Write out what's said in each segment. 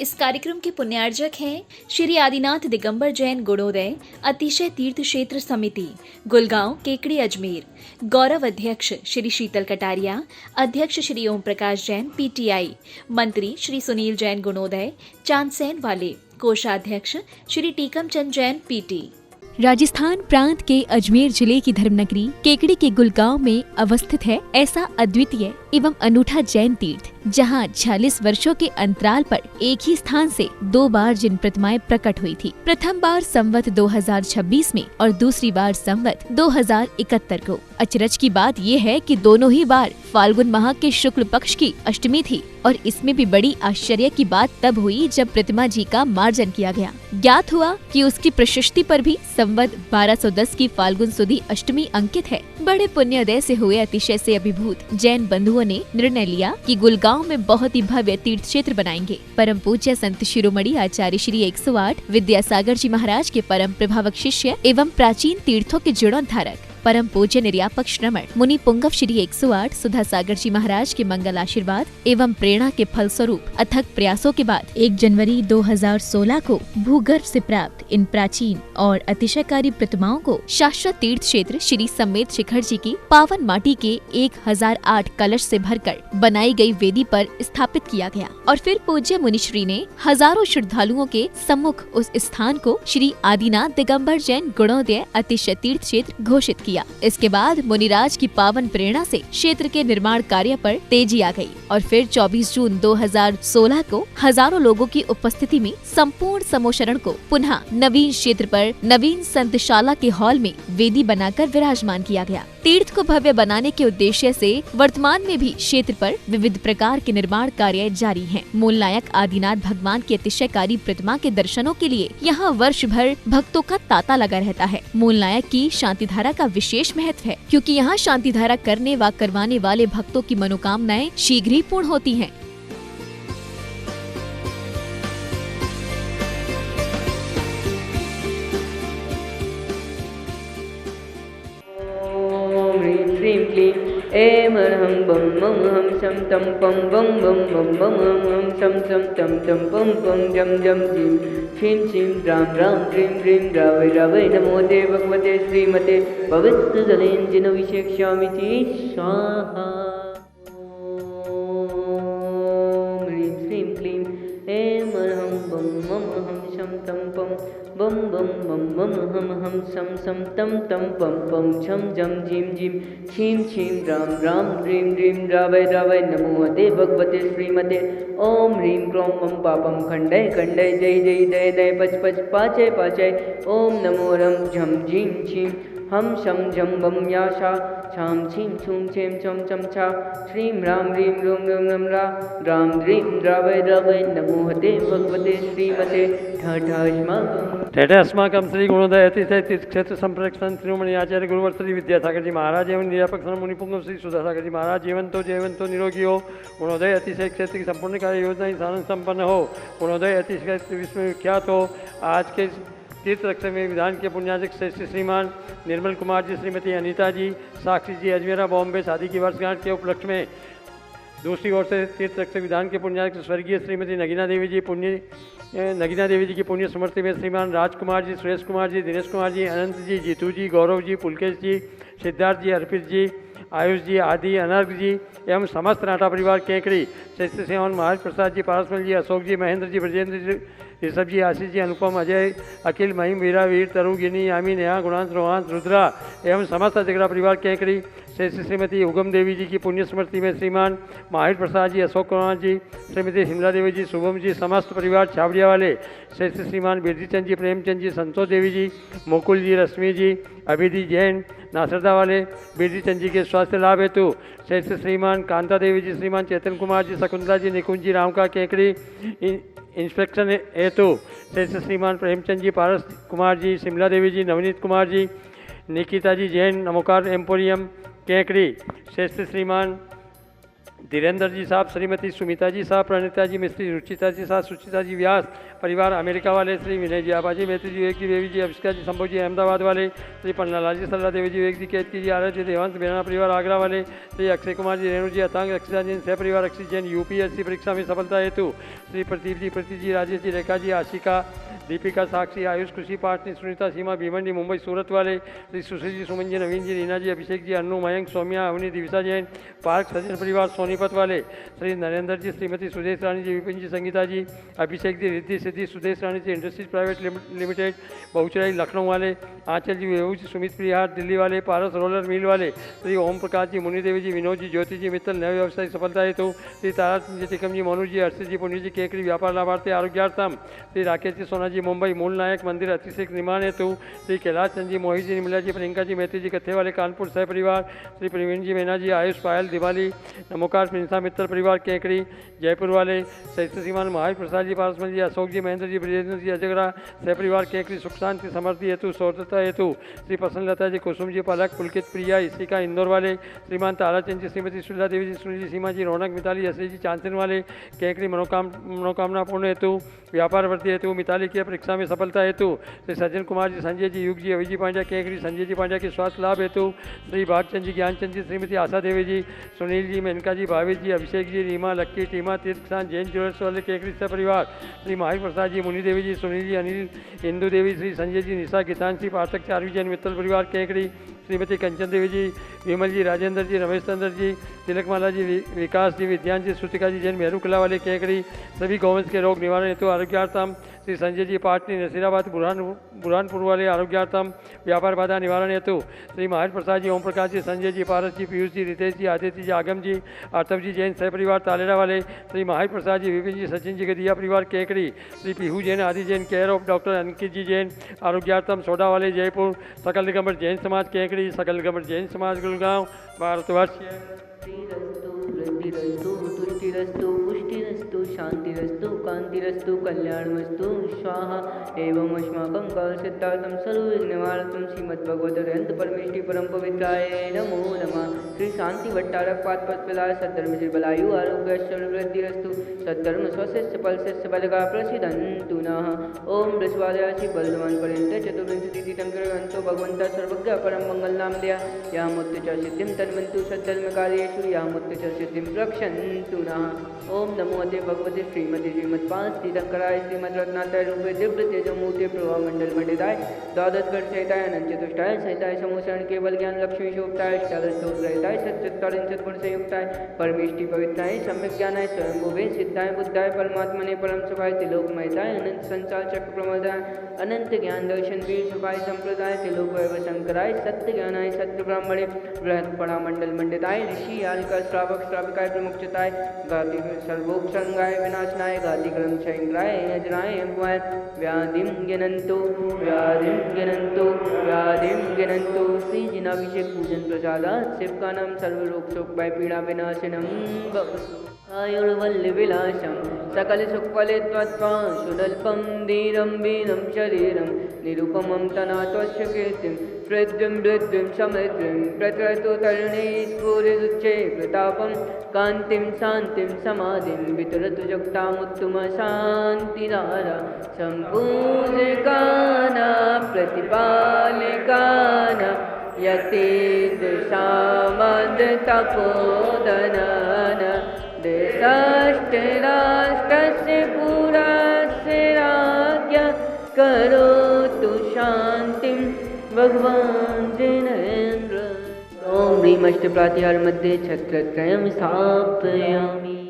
इस कार्यक्रम के पुण्यार्जक हैं श्री आदिनाथ दिगंबर जैन गुणोदय अतिशय तीर्थ क्षेत्र समिति, गुलगांव, केकड़ी, अजमेर। गौरव अध्यक्ष श्री शीतल कटारिया, अध्यक्ष श्री ओम प्रकाश जैन, पीटीआई। मंत्री श्री सुनील जैन गुणोदय, चांदसैन वाले। कोषाध्यक्ष श्री टीकम चंद जैन, पीटी। राजस्थान प्रांत के अजमेर जिले की धर्मनगरी केकड़ी के गुलगांव में अवस्थित है ऐसा अद्वितीय एवं अनूठा जैन तीर्थ, जहां 46 वर्षों के अंतराल पर एक ही स्थान से 2 बार जिन प्रतिमाएं प्रकट हुई थी। प्रथम बार संवत 2026 में और दूसरी बार संवत 2071 को। अचरज की बात यह है कि दोनों ही बार फाल्गुन माह के शुक्ल पक्ष की अष्टमी थी और इसमें भी बड़ी आश्चर्य की बात तब हुई जब प्रतिमा जी का मार्जन किया गया। ज्ञात हुआ कि उसकी प्रशस्ति पर भी संवत 1210 की फाल्गुन सुदी अष्टमी अंकित है। बड़े पुण्योदय से हुए अतिशय से अभिभूत जैन बंधुओं ने निर्णय लिया कि गुलगांव में बहुत ही भव्य तीर्थ क्षेत्र बनाएंगे। परम पूज्य संत शिरोमणि आचार्य श्री 108 विद्यासागर जी महाराज के परम प्रभावक शिष्य एवं प्राचीन तीर्थों के जीर्णोद्धारक परम पूज्य निर्यापक श्रमण मुनि पुंगव श्री 108 सुधा सागर जी महाराज के मंगल आशीर्वाद एवं प्रेरणा के फलस्वरूप अथक प्रयासों के बाद 1 जनवरी 2016 को भूगर्भ से प्राप्त इन प्राचीन और अतिशयकारी प्रतिमाओं को शाश्वत तीर्थ क्षेत्र श्री समेत शिखर जी की पावन माटी के 1008 कलश से भरकर बनाई गई वेदी पर स्थापित किया गया और फिर पूज्य मुनिश्री ने हजारों श्रद्धालुओं के सम्मुख उस स्थान को श्री आदिनाथ दिगंबर जैन गुणोदय अतिशय तीर्थ क्षेत्र घोषित किया। इसके बाद मुनिराज की पावन प्रेरणा से क्षेत्र के निर्माण कार्य पर तेजी आ गई और फिर 24 जून 2016 को हजारों लोगों की उपस्थिति में संपूर्ण समोशरण को पुनः नवीन क्षेत्र पर नवीन संतशाला के हॉल में वेदी बनाकर विराजमान किया गया। तीर्थ को भव्य बनाने के उद्देश्य से वर्तमान में भी क्षेत्र पर विविध प्रकार के निर्माण कार्य जारी हैं। मूल नायक आदिनाथ भगवान की अतिशयकारी प्रतिमा के दर्शनों के लिए यहाँ वर्ष भर भक्तों का तांता लगा रहता है। मूल नायक की शांति धारा का विशेष महत्व है, क्योंकि यहाँ शांति धारा करने व करवाने वाले भक्तों की मनोकामनाएं शीघ्र ही पूर्ण होती हैं। ऐं हम बम मम हम शम तम पम बम बम बम बम हम शम शम तम तम पम पम जम जम जीम छीम छीम राम राम ह्रीं ह्रीं रावै रावै नमो दे भगवते श्रीमते पवित्र जलेन विशेक्ष्यामिति स्वाहा। ॐ ह्रीं श्रीं क्लीं ऐं हम बम मम हम शम तम पम बम बम बम बम हम शम शम तम तम पम पम छम जम जीम जीम छीम छीम राम राम ह्रीं ह्रीं रावै रावै नमो दे भगवते श्रीमते ओम ह्रीं क्रों मम पापम खंडय खंडय जय जय दय दय पच पच पाचय पाचय ओम नमो रम झम झीं छीं हम शम झम बम याशा छाम छीं छूं छेम चम चम छा श्रीं राम ह्रीं रूं रूं रम रा राम ह्रीं रावै रावै नमो हते भगवते श्रीमते ठठ अस्माकं श्री गुणोदय अतिशय तीर्थ क्षेत्र संप्रेक्षण शिरोमणि आचार्य गुरुवर श्री विद्यासागर जी महाराज एवं निर्यापक मुनि पुंगव श्री सुधासागर जी महाराज जीवंतो निरोगी हो। गुणोदय अतिशय क्षेत्र की संपूर्ण कार्य योजना साधन संपन्न हो। गुणोदय अतिशय विश्व विख्यात हो। आज के तीर्थ रक्षक में विधान के पुण्यार्जक श्रेष्ठ श्रीमान निर्मल कुमार जी, श्रीमती अनीता जी, साक्षी जी अजमेरा बॉम्बे शादी की वर्षगांठ के उपलक्ष्य में दूसरी ओर से तीर्थ रक्षक विधान के पुण्यार्जक स्वर्गीय श्रीमती नगीना देवी जी की पुण्य स्मृति में श्रीमान राजकुमार जी, सुरेश कुमार जी, दिनेश कुमार जी, अनंत जी, जीतू जी, गौरव जी, पुलकेश जी, सिद्धार्थ जी, अर्पित जी, आयुष जी आदि, अनर्घ जी एवं समस्त नाटा परिवार केकड़ी, श्रेष्ठ सेवन महाराज प्रसाद जी, पारसमल जी, अशोक जी, महेंद्र जी, ब्रजेंद्र जी, ऋषभ जी, आशीष जी, अनुपम, अजय, अखिल, महिम, वीरा, वीर, तरु, गिनी, यामी, नेहा, गुणांत, रोहांत, रुद्रा एवं समस्त जिगरा परिवार केकड़ी, श्रेष्ठ श्रीमती उगम देवी जी की पुण्य स्मृति में श्रीमान माहिर प्रसाद जी, अशोक कुमार जी, श्रीमती शिमला देवी जी, शुभम जी, समस्त परिवार छावड़िया वाले, श्रेष्ठ श्रीमान बिरजी चंद जी, प्रेमचंद जी, संतोष देवी जी, मुकुल जी, रश्मि जी, अभिधि जैन, नासरदा वाले, बिरजी चंद जी के स्वास्थ्य लाभ हेतु श्रेष्ठ श्रीमान कांता देवी जी, श्रीमान चेतन कुमार जी, शकुंतला जी, निकुंज जी, रामका केकड़ी इंस्पेक्शन हेतु श्रेष्ठ श्रीमान प्रेमचंद जी, पारस कुमार जी, शिमला देवी जी, नवनीत कुमार जी, निकिता जी जैन, नमोकार एम्पोरियम केकड़ी, श्रेष्ठ श्रीमान धीरेन्द्र जी साहब, श्रीमती सुमिता जी साहब, प्रणिता जी मिस्त्री, रुचिता जी साहब, सुचिता जी व्यास परिवार अमेरिका वाले, श्री विनय जी आबाजी मैत्री जी, विवेक जी देवी जी, अभिष्का जी संभव जी अहमदाबाद वाले, श्री पन्नालाल जी सल्ला देवी जी, विवेक जी केतकी जी, आराध्य देवांश बेराना परिवार आगरा वाले, श्री अक्षय कुमार जी, रेणु जी अतांग, अक्षिता जैन सह परिवार अक्षित जैन यूपीएससी परीक्षा में सफलता हेतु, श्री प्रदीप जी, प्रति जी, राजेश जी, रेखा जी, आशिका, दीपिका, साक्षी, आयुष, खुशी, पाटनी, सुनीता, सीमा, भीमन जी मुंबई सूरत वाले, श्री सुश्री जी, सुमन जी, नवीन जी, रीना जी, अभिषेक जी, अन्नू, मयंक, सौम्या, अवनी, दिविसा जैन, पार्क सज्जन परिवार सोनीपत वाले, श्री नरेंद्र जी, श्रीमती सुदेश रानी जी, विपिन जी, संगीता जी, अभिषेक जी, रिद्धि सिद्धि, सुदेश रानी जी, इंडस्ट्रीज प्राइवेट लिमिटेड, बहुचराई लखनऊ वाले, आंचल जी, वेहू जी, सुमित प्रिहार दिल्ली वाले, पारस रोलर मिल वाले, श्री ओम प्रकाश जी, मुनि देवी जी, विनोद जी, ज्योति जी मित्तल नव व्यवसायिक सफलता हेतु, श्री तारा जी, टिकम जी, मोनू जी, हर्षित जी, पुण्य जी, केकरी व्यापार लाभार्थी आरोग्यार्थम, श्री राकेश जी, सोना जी, मुंबई मूल नायक मंदिर अतिशय निर्माण हेतु, श्री कैलाश चंद जी, मोहित जी, निर्मला जी, प्रियंका जी, मैत्री जी, कत्थे वाले कानपुर सह परिवार, श्री प्रवीण जी, मीना जी, आयुष, पायल, दिवाली, नमोकार, प्रिंसा मित्तल परिवार केकरी जयपुर वाले, सहित सीमान, महावीर प्रसाद जी, पारसमल जी, अशोक जी, महेंद्र जी, ब्रजेंद्र जी, अजगरा सह परिवार केकरी, सुख शांति समृद्धि हेतु, सौदता हेतु, श्री प्रसन्न लता जी, कुसुम जी, पलक, पुलकित प्रिया, इसिका इंदौर वाले, श्रीमान ताराचंद जी, श्रीमती सुधा देवी जी, सुनील जी, सीमा जी, रौनक, मिताली, यशी जी, चांदन वाले, केकरी मनोकामना पूर्ण हेतु, व्यापार वृद्धि हेतु, मिताली की परीक्षा में सफलता हेतु, श्री सज्जन कुमार जी, संजय जी, युग जी, अभि जी पांड्या, केकरी, संजय जी पांड्या के स्वास्थ्य लाभ हेतु, श्री भागचंद जी, ज्ञानचंद जी, श्रीमती आशा देवी जी, सुनील जी, मेनका जी, भावेश जी, अभिषेक जी, रीमा, लक्की, टीमा, तीर्थ किसान, जैन ज्वेलर्स वाले केकरी सह परिवार, श्री महावीर प्रसाद जी, मुनि देवी जी, सुनील जी, अनिल, इंदू देवी, श्री संजय जी, निशा, गीतांशी, पाठक, चारवी जैन मित्तल परिवार केकरी, श्रीमती कंचन देवी जी, विमल जी, राजेंद्र जी, रमेश चंद्र जी, तिलकमाला जी, विकास जी, विद्यान जी, श्रुतिका जी, जैन मेहरू किला वाले केकरी, सभी गौवंश के रोग निवारण हेतु आरोग्यार्थम, श्री संजय जी, पाटनी, नसीराबाद, बुरहानपुर वाले आरोग्यार्थम, व्यापार बाधा निवारण हेतु, श्री महावीर प्रसाद जी, ओम प्रकाश जी, संजय जी, पारस जी, पीयूष जी, रितेश जी, आदित्य जी, आगम जी, आतव जी, जैन सह परिवार तालेरा वाले, श्री महावीर प्रसाद जी, विपिन जी, सचिन जी, गदिया परिवार केकरी, Shri Pihu Jain, Adi Jain, care of doctor Ankit ji Jain, आरोग्यार्थम, सोडा वाले जयपुर, सकल दिगंबर जैन समाज केकरी, सकल दिगंबर जैन समाज गुड़गांव, भारतवर्ष। श्रीरस्तु वृद्धिरस्तु तुष्टिरस्तु पुष्टिरस्तु शांतिरस्तु कांतिरस्तु कल्याणमस्तु स्वाहा एवं अस्माकं कालसिद्धार्थं सर्वविघ्ननिवारणं श्रीमद्भगवद्ग्रंथ परमेष्टि परम पवित्राय नमो नमः। श्री शांति भट्टारक पादपत्पलाय सद्धर्म श्रीबलायु आरोग्य वृद्धिरस्तु सद्धर्म स्वस्य फलस्य बलगा प्रसिद्धन्तु नः। ओम बृहस्पतिवासरे श्री बलवान पर्यंत चतुर्विंशतिथिं कृतवन्तो भगवन्तः सर्वज्ञ परम मंगलनामधेया यामुत्य च सिद्धिं तन्वन्तु सद्धर्मकार्येषु यामुत्य च सिद्धिं रक्षन्तु नः। ओम नमो अते भगवते श्रीमती श्रीमद्पाद तीर्थंकराय श्रीमद्रत्नात्रय रूपे दिव्य तेजोमूर्ति प्रभा मंडल मंडिताय द्वादश वर्ष सहिताय अनंत चतुष्टाय सहिताय समूषण केवल ज्ञान लक्ष्मी शोभताय अष्टादश रहिताय सत्चत्वारिंशत् वर्ष युक्ताय परमेष्टि पवित्राय सम्यक ज्ञानाय स्वयंभुवे सिद्धाय बुद्धाय परमात्मने परम सुखाय त्रिलोकमयताय अनंत संसार चक्र प्रमोदाय अनंत ज्ञान दर्शन वीर सुखाय संप्रदाय त्रिलोक वैभव शंकराय सत्य ज्ञानाय सत्य ब्राह्मणे बृहत् पड़ा मंडल मंडिताय ऋषि यारिका श्रावक श्राविकाय प्रमुखताय गाति सर्वोपसंगाय विनाशनाय गाति क्रम शंकराय अजराय अम्बाय व्याधिं गिनंतो श्री जिनाभिषेक पूजन प्रसादात् शिवकानां सर्वरोग शोक भय पीड़ा विनाशनम आयुर्वल्लविलासं सकल सुखफले त्वत्वा सुदल्पं धीरं वीरं शरीरं निरुपमं तनात्वस्य कीर्तिं वृद्धिं समृद्धिं प्रतरतु तरुणे स्फुरदुच्चे प्रतापं कान्तिं शान्तिं समाधिं वितरतु जगतामुत्तम शान्तिधारा सम्पूजकाना प्रतिपालिकाना यतीन्द्रशामन्तपोदनाना देशाष्टराष्ट्रस्य पुरास्य राज्ञा करोतु शान्तिं भगवान् जिनेन्द्र। ओम ह्रीमष्टप्रातिहार मध्ये छत्रत्रयं स्थापयामि।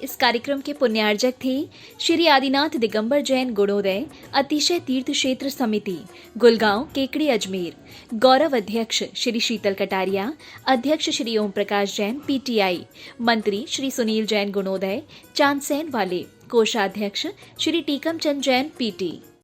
इस कार्यक्रम के पुण्यार्जक थे श्री आदिनाथ दिगंबर जैन गुणोदय अतिशय तीर्थ क्षेत्र समिति गुलगांव केकड़ी अजमेर। गौरव अध्यक्ष श्री शीतल कटारिया, अध्यक्ष श्री ओम प्रकाश जैन पीटीआई, मंत्री श्री सुनील जैन गुणोदय चांदसैन वाले, कोषाध्यक्ष श्री टीकम चंद जैन पीटी।